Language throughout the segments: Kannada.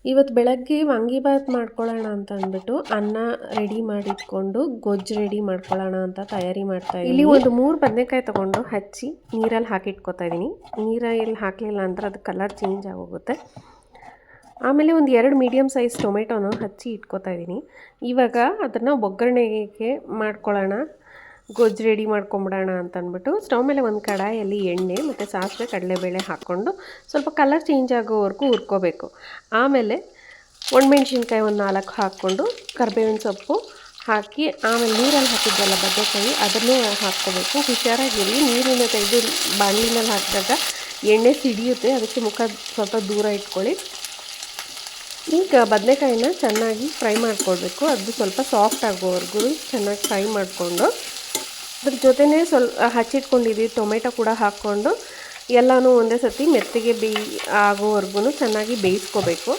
ಇವತ್ತು ಬೆಳಗ್ಗೆ ವಾಂಗಿಬಾತ್ ಮಾಡ್ಕೊಳ್ಳೋಣ ಅಂತ ಅಂದ್ಬಿಟ್ಟು ಅನ್ನ ರೆಡಿ ಮಾಡಿಟ್ಕೊಂಡು ಗೊಜ್ಜು ರೆಡಿ ಮಾಡ್ಕೊಳ್ಳೋಣ ಅಂತ ತಯಾರಿ ಮಾಡ್ತಾ ಇದ್ದೀನಿ. ಇಲ್ಲಿ ಒಂದು 3 ಬದನೆಕಾಯಿ ತೊಗೊಂಡು ಹಚ್ಚಿ ನೀರಲ್ಲಿ ಹಾಕಿಟ್ಕೊತಾ ಇದ್ದೀನಿ. ನೀರಲ್ಲಿ ಹಾಕಲಿಲ್ಲ ಅಂದ್ರೆ ಅದು ಕಲರ್ ಚೇಂಜ್ ಆಗೋಗುತ್ತೆ. ಆಮೇಲೆ ಒಂದು 2 ಮೀಡಿಯಮ್ ಸೈಜ್ ಟೊಮೆಟೊನ ಹಚ್ಚಿ ಇಟ್ಕೊತಾ ಇದ್ದೀನಿ. ಇವಾಗ ಅದನ್ನು ಒಗ್ಗರಣೆಗೆ ಮಾಡ್ಕೊಳ್ಳೋಣ, ಗೊಜ್ಜು ರೆಡಿ ಮಾಡ್ಕೊಂಬಿಡೋಣ ಅಂತ ಅಂದ್ಬಿಟ್ಟು ಸ್ಟವ್ ಮೇಲೆ ಒಂದು ಕಡಾಯಲ್ಲಿ ಎಣ್ಣೆ ಮತ್ತು ಸಾಸಿವೆ ಕಡಲೆಬೇಳೆ ಹಾಕ್ಕೊಂಡು ಸ್ವಲ್ಪ ಕಲರ್ ಚೇಂಜ್ ಆಗೋವರೆಗೂ ಹುರ್ಕೋಬೇಕು. ಆಮೇಲೆ ಒಣಮೆಣ್ಸಿನ್ಕಾಯಿ ಒಂದು 4 ಹಾಕ್ಕೊಂಡು ಕರಿಬೇವಿನ ಸೊಪ್ಪು ಹಾಕಿ ಆಮೇಲೆ ನೀರಲ್ಲಿ ಹಾಕಿದ್ದಲ್ಲ ಬದನೆಕಾಯಿ ಅದನ್ನೇ ಹಾಕ್ಕೋಬೇಕು. ಹುಷಾರಾಗಿರಿ, ನೀರಿನ ತೆಗೆದು ಬಾಣಲಿನಲ್ಲಿ ಹಾಕಿದಾಗ ಎಣ್ಣೆ ಸಿಡಿಯುತ್ತೆ, ಅದಕ್ಕೆ ಮುಖ ಸ್ವಲ್ಪ ದೂರ ಇಟ್ಕೊಳ್ಳಿ. ಈಗ ಬದನೆಕಾಯಿನ ಚೆನ್ನಾಗಿ ಫ್ರೈ ಮಾಡ್ಕೊಳ್ಬೇಕು. ಅದು ಸ್ವಲ್ಪ ಸಾಫ್ಟ್ ಆಗೋವರೆಗೂ ಚೆನ್ನಾಗಿ ಫ್ರೈ ಮಾಡಿಕೊಂಡು ಅದ್ರ ಜೊತೆನೇ ಸ್ವಲ್ಪ ಹಚ್ಚಿಟ್ಕೊಂಡಿದ್ದೀವಿ ಟೊಮೆಟೊ ಕೂಡ ಹಾಕ್ಕೊಂಡು ಎಲ್ಲನೂ ಒಂದೇ ಸತಿ ಮೆತ್ತಗೆ ಆಗೋವರೆಗೂ ಚೆನ್ನಾಗಿ ಬೇಯಿಸ್ಕೋಬೇಕು.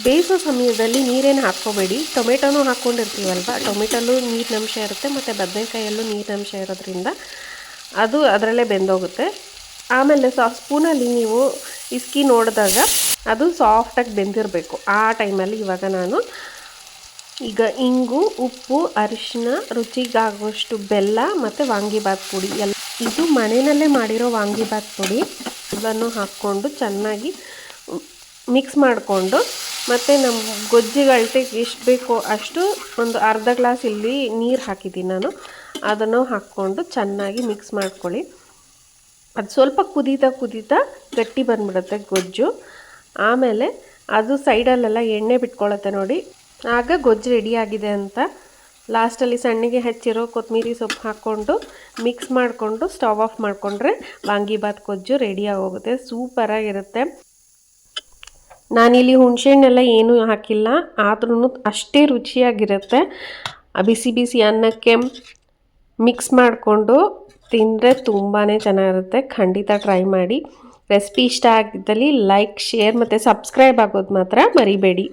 ಬೇಯಿಸೋ ಸಮಯದಲ್ಲಿ ನೀರೇನು ಹಾಕ್ಕೋಬೇಡಿ, ಟೊಮೆಟೊನೂ ಹಾಕ್ಕೊಂಡಿರ್ತೀವಲ್ವ, ಟೊಮೆಟೊಲ್ಲೂ ನೀರಿನಂಶ ಇರುತ್ತೆ ಮತ್ತು ಬದನೆಕಾಯಲ್ಲೂ ನೀರಿನಂಶ ಇರೋದ್ರಿಂದ ಅದು ಅದರಲ್ಲೇ ಬೆಂದೋಗುತ್ತೆ. ಆಮೇಲೆ ಸ್ಪೂನಲ್ಲಿ ನೀವು ಇಸ್ಕಿ ನೋಡಿದಾಗ ಅದು ಸಾಫ್ಟಾಗಿ ಬೆಂದಿರಬೇಕು. ಆ ಟೈಮಲ್ಲಿ ಇವಾಗ ನಾನು ಈಗ ಇಂಗು, ಉಪ್ಪು, ಅರಿಶಿನ, ರುಚಿಗಾಗುವಷ್ಟು ಬೆಲ್ಲ ಮತ್ತು ವಾಂಗಿಬಾತ್ ಪುಡಿ ಇದು ಮನೆಯಲ್ಲೇ ಮಾಡಿರೋ ವಾಂಗಿಬಾತ್ ಪುಡಿ ಅದನ್ನು ಹಾಕ್ಕೊಂಡು ಚೆನ್ನಾಗಿ ಮಿಕ್ಸ್ ಮಾಡಿಕೊಂಡು ಮತ್ತು ನಮ್ಮ ಗೊಜ್ಜಿಗೆ ಅಳತೆಗೆ ಎಷ್ಟು ಬೇಕೋ ಅಷ್ಟು ಒಂದು ಅರ್ಧ ಗ್ಲಾಸ್ ಇಲ್ಲಿ ನೀರು ಹಾಕಿದ್ದೀನಿ ನಾನು. ಅದನ್ನು ಹಾಕ್ಕೊಂಡು ಚೆನ್ನಾಗಿ ಮಿಕ್ಸ್ ಮಾಡ್ಕೊಳ್ಳಿ. ಅದು ಸ್ವಲ್ಪ ಕುದೀತಾ ಗಟ್ಟಿ ಬಂದ್ಬಿಡುತ್ತೆ ಗೊಜ್ಜು. ಆಮೇಲೆ ಅದು ಸೈಡಲ್ಲೆಲ್ಲ ಎಣ್ಣೆ ಬಿಟ್ಕೊಳ್ಳುತ್ತೆ ನೋಡಿ, ಆಗ ಗೊಜ್ಜು ರೆಡಿಯಾಗಿದೆ ಅಂತ. ಲಾಸ್ಟಲ್ಲಿ ಸಣ್ಣಗೆ ಹಚ್ಚಿರೋ ಕೊತ್ತಂಬರಿ ಸೊಪ್ಪು ಹಾಕ್ಕೊಂಡು ಮಿಕ್ಸ್ ಮಾಡಿಕೊಂಡು ಸ್ಟವ್ ಆಫ್ ಮಾಡಿಕೊಂಡ್ರೆ ವಾಂಗಿಬಾತ್ ಗೊಜ್ಜು ರೆಡಿಯಾಗೋಗುತ್ತೆ. ಸೂಪರಾಗಿರುತ್ತೆ. ನಾನಿಲ್ಲಿ ಹುಣಸೆಹಣ್ಣೆಲ್ಲ ಏನೂ ಹಾಕಿಲ್ಲ, ಆದ್ರೂ ಅಷ್ಟೇ ರುಚಿಯಾಗಿರುತ್ತೆ. ಬಿಸಿ ಬಿಸಿ ಅನ್ನಕ್ಕೆ ಮಿಕ್ಸ್ ಮಾಡಿಕೊಂಡು ತಿಂದರೆ ತುಂಬಾ ಚೆನ್ನಾಗಿರುತ್ತೆ. ಖಂಡಿತ ಟ್ರೈ ಮಾಡಿ. ರೆಸಿಪಿ ಇಷ್ಟ ಆಗಿದ್ದಲ್ಲಿ ಲೈಕ್, ಶೇರ್ ಮತ್ತು ಸಬ್ಸ್ಕ್ರೈಬ್ ಆಗೋದು ಮಾತ್ರ ಮರಿಬೇಡಿ.